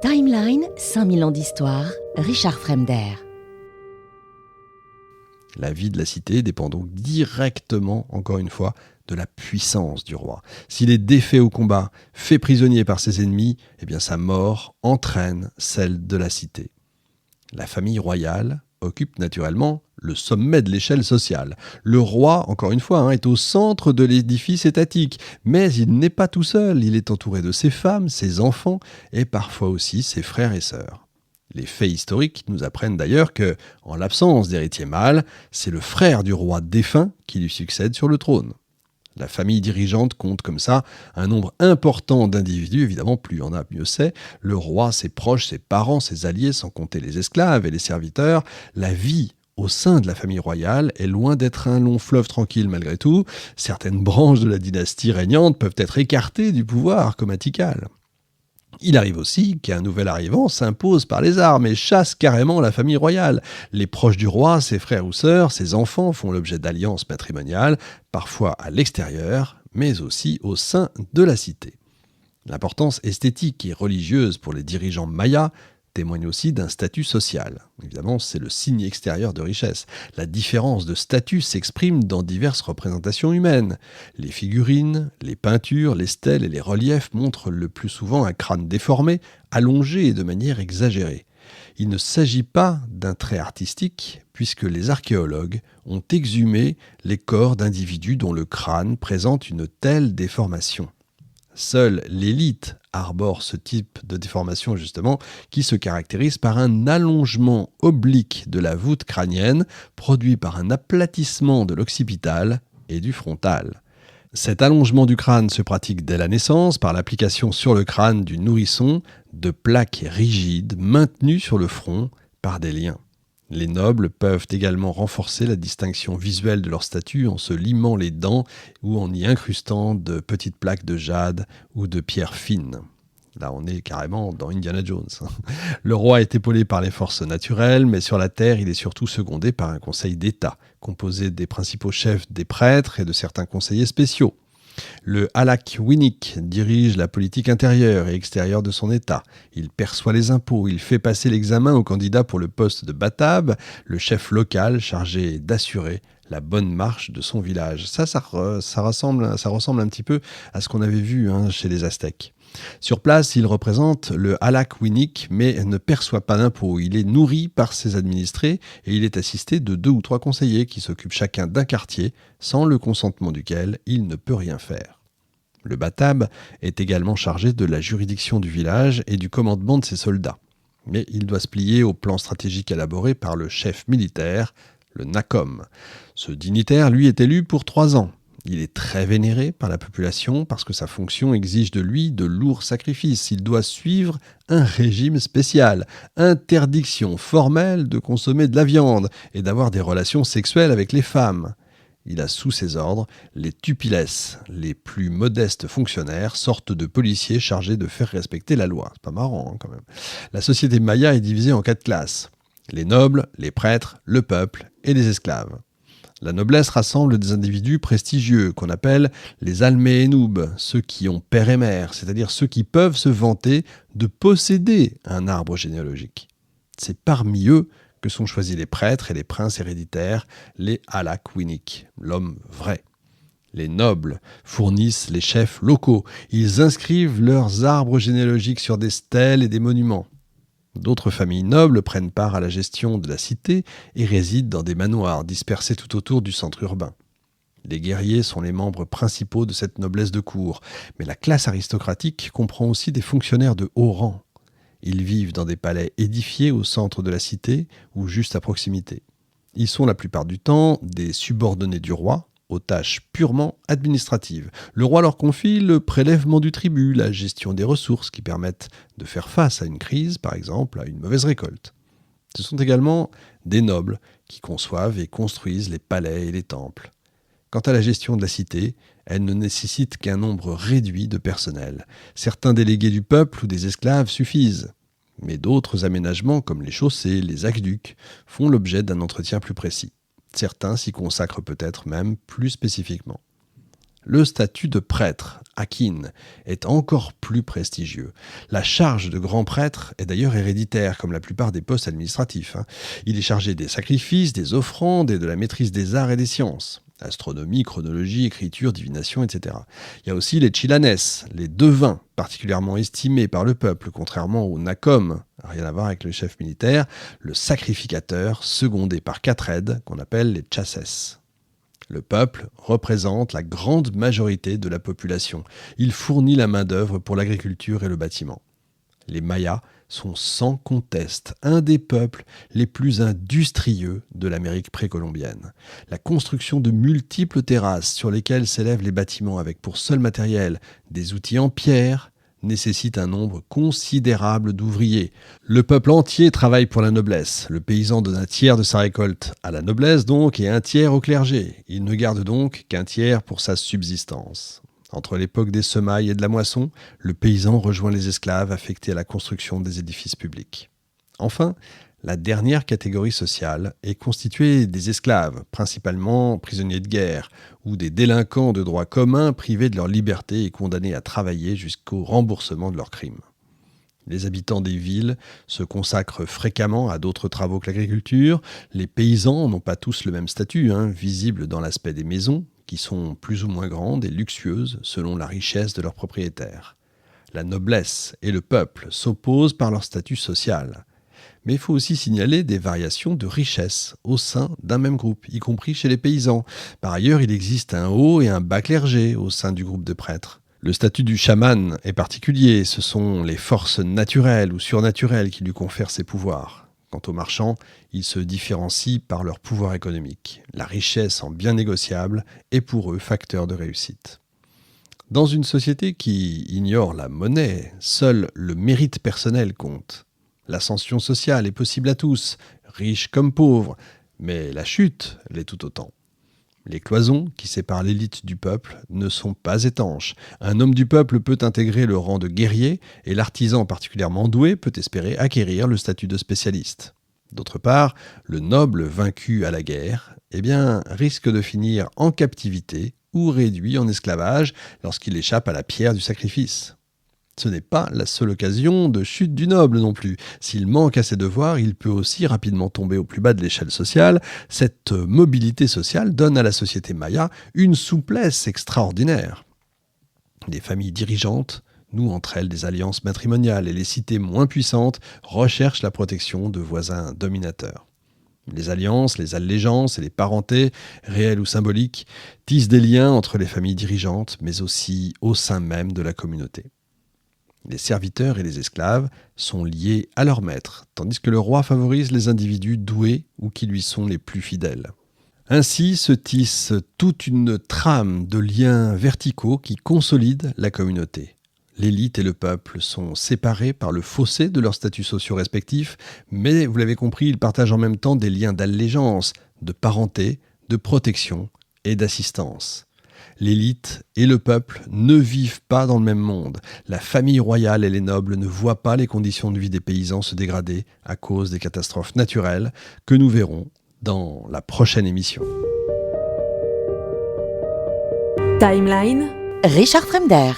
Timeline, 5000 ans d'histoire, Richard Fremder. La vie de la cité dépend donc directement, encore une fois, de la puissance du roi. S'il est défait au combat, fait prisonnier par ses ennemis, eh bien sa mort entraîne celle de la cité. La famille royale occupe naturellement le sommet de l'échelle sociale. Le roi, encore une fois, est au centre de l'édifice étatique, mais il n'est pas tout seul, il est entouré de ses femmes, ses enfants et parfois aussi ses frères et sœurs. Les faits historiques nous apprennent d'ailleurs que, en l'absence d'héritier mâle, c'est le frère du roi défunt qui lui succède sur le trône. La famille dirigeante compte comme ça un nombre important d'individus, évidemment plus on a mieux c'est. Le roi, ses proches, ses parents, ses alliés, sans compter les esclaves et les serviteurs. La vie au sein de la famille royale est loin d'être un long fleuve tranquille malgré tout. Certaines branches de la dynastie régnante peuvent être écartées du pouvoir comme Tikal. Il arrive aussi qu'un nouvel arrivant s'impose par les armes et chasse carrément la famille royale. Les proches du roi, ses frères ou sœurs, ses enfants font l'objet d'alliances matrimoniales, parfois à l'extérieur, mais aussi au sein de la cité. L'importance esthétique et religieuse pour les dirigeants mayas témoigne aussi d'un statut social. Évidemment, c'est le signe extérieur de richesse. La différence de statut s'exprime dans diverses représentations humaines. Les figurines, les peintures, les stèles et les reliefs montrent le plus souvent un crâne déformé, allongé et de manière exagérée. Il ne s'agit pas d'un trait artistique, puisque les archéologues ont exhumé les corps d'individus dont le crâne présente une telle déformation. Seule l'élite arbore ce type de déformation justement qui se caractérise par un allongement oblique de la voûte crânienne produit par un aplatissement de l'occipital et du frontal. Cet allongement du crâne se pratique dès la naissance par l'application sur le crâne du nourrisson de plaques rigides maintenues sur le front par des liens. Les nobles peuvent également renforcer la distinction visuelle de leur statut en se limant les dents ou en y incrustant de petites plaques de jade ou de pierres fines. Là, on est carrément dans Indiana Jones. Le roi est épaulé par les forces naturelles, mais sur la terre, il est surtout secondé par un conseil d'État, composé des principaux chefs des prêtres et de certains conseillers spéciaux. Le Halak Winnik dirige la politique intérieure et extérieure de son État. Il perçoit les impôts, il fait passer l'examen aux candidats pour le poste de Batab, le chef local chargé d'assurer la bonne marche de son village. Ça ressemble un petit peu à ce qu'on avait vu chez les Aztèques. Sur place, il représente le Halak Winnik, mais ne perçoit pas d'impôts. Il est nourri par ses administrés et il est assisté de 2 ou 3 conseillers qui s'occupent chacun d'un quartier, sans le consentement duquel il ne peut rien faire. Le Batab est également chargé de la juridiction du village et du commandement de ses soldats. Mais il doit se plier au plan stratégique élaboré par le chef militaire, le Nakom. Ce dignitaire, lui, est élu pour 3 ans. Il est très vénéré par la population parce que sa fonction exige de lui de lourds sacrifices. Il doit suivre un régime spécial, interdiction formelle de consommer de la viande et d'avoir des relations sexuelles avec les femmes. Il a sous ses ordres les tupiles, les plus modestes fonctionnaires, sortes de policiers chargés de faire respecter la loi. C'est pas marrant quand même. La société maya est divisée en 4 classes. Les nobles, les prêtres, le peuple et les esclaves. La noblesse rassemble des individus prestigieux qu'on appelle les Alméenoub, ceux qui ont père et mère, c'est-à-dire ceux qui peuvent se vanter de posséder un arbre généalogique. C'est parmi eux que sont choisis les prêtres et les princes héréditaires, les Halak Winnik, l'homme vrai. Les nobles fournissent les chefs locaux. Ils inscrivent leurs arbres généalogiques sur des stèles et des monuments. D'autres familles nobles prennent part à la gestion de la cité et résident dans des manoirs dispersés tout autour du centre urbain. Les guerriers sont les membres principaux de cette noblesse de cour, mais la classe aristocratique comprend aussi des fonctionnaires de haut rang. Ils vivent dans des palais édifiés au centre de la cité ou juste à proximité. Ils sont la plupart du temps des subordonnés du roi, aux tâches purement administratives. Le roi leur confie le prélèvement du tribut, la gestion des ressources qui permettent de faire face à une crise, par exemple à une mauvaise récolte. Ce sont également des nobles qui conçoivent et construisent les palais et les temples. Quant à la gestion de la cité, elle ne nécessite qu'un nombre réduit de personnel. Certains délégués du peuple ou des esclaves suffisent, mais d'autres aménagements comme les chaussées, les aqueducs, font l'objet d'un entretien plus précis. Certains s'y consacrent peut-être même plus spécifiquement. Le statut de prêtre, akin, est encore plus prestigieux. La charge de grand prêtre est d'ailleurs héréditaire, comme la plupart des postes administratifs. Il est chargé des sacrifices, des offrandes et de la maîtrise des arts et des sciences. Astronomie, chronologie, écriture, divination, etc. Il y a aussi les chilanes, les devins, particulièrement estimés par le peuple, contrairement aux nakom, rien à voir avec le chef militaire, le sacrificateur, secondé par 4 aides, qu'on appelle les chasses. Le peuple représente la grande majorité de la population. Il fournit la main-d'œuvre pour l'agriculture et le bâtiment. Les Mayas sont sans conteste un des peuples les plus industrieux de l'Amérique précolombienne. La construction de multiples terrasses sur lesquelles s'élèvent les bâtiments avec pour seul matériel des outils en pierre nécessite un nombre considérable d'ouvriers. Le peuple entier travaille pour la noblesse. Le paysan donne un tiers de sa récolte à la noblesse donc et un tiers au clergé. Il ne garde donc qu'un tiers pour sa subsistance. Entre l'époque des semailles et de la moisson, le paysan rejoint les esclaves affectés à la construction des édifices publics. Enfin, la dernière catégorie sociale est constituée des esclaves, principalement prisonniers de guerre, ou des délinquants de droit commun privés de leur liberté et condamnés à travailler jusqu'au remboursement de leurs crimes. Les habitants des villes se consacrent fréquemment à d'autres travaux que l'agriculture. Les paysans n'ont pas tous le même statut, visible dans l'aspect des maisons, qui sont plus ou moins grandes et luxueuses selon la richesse de leurs propriétaires. La noblesse et le peuple s'opposent par leur statut social. Mais il faut aussi signaler des variations de richesse au sein d'un même groupe, y compris chez les paysans. Par ailleurs, il existe un haut et un bas clergé au sein du groupe de prêtres. Le statut du chaman est particulier, ce sont les forces naturelles ou surnaturelles qui lui confèrent ses pouvoirs. Quant aux marchands, ils se différencient par leur pouvoir économique. La richesse en biens négociables est pour eux facteur de réussite. Dans une société qui ignore la monnaie, seul le mérite personnel compte. L'ascension sociale est possible à tous, riches comme pauvres, mais la chute l'est tout autant. Les cloisons qui séparent l'élite du peuple ne sont pas étanches. Un homme du peuple peut intégrer le rang de guerrier et l'artisan particulièrement doué peut espérer acquérir le statut de spécialiste. D'autre part, le noble vaincu à la guerre risque de finir en captivité ou réduit en esclavage lorsqu'il échappe à la pierre du sacrifice. Ce n'est pas la seule occasion de chute du noble non plus. S'il manque à ses devoirs, il peut aussi rapidement tomber au plus bas de l'échelle sociale. Cette mobilité sociale donne à la société maya une souplesse extraordinaire. Les familles dirigeantes nouent entre elles des alliances matrimoniales et les cités moins puissantes recherchent la protection de voisins dominateurs. Les alliances, les allégeances et les parentés, réelles ou symboliques, tissent des liens entre les familles dirigeantes, mais aussi au sein même de la communauté. Les serviteurs et les esclaves sont liés à leur maître, tandis que le roi favorise les individus doués ou qui lui sont les plus fidèles. Ainsi se tisse toute une trame de liens verticaux qui consolident la communauté. L'élite et le peuple sont séparés par le fossé de leurs statuts sociaux respectifs, mais vous l'avez compris, ils partagent en même temps des liens d'allégeance, de parenté, de protection et d'assistance. L'élite et le peuple ne vivent pas dans le même monde. La famille royale et les nobles ne voient pas les conditions de vie des paysans se dégrader à cause des catastrophes naturelles que nous verrons dans la prochaine émission. Timeline. Richard Fremder.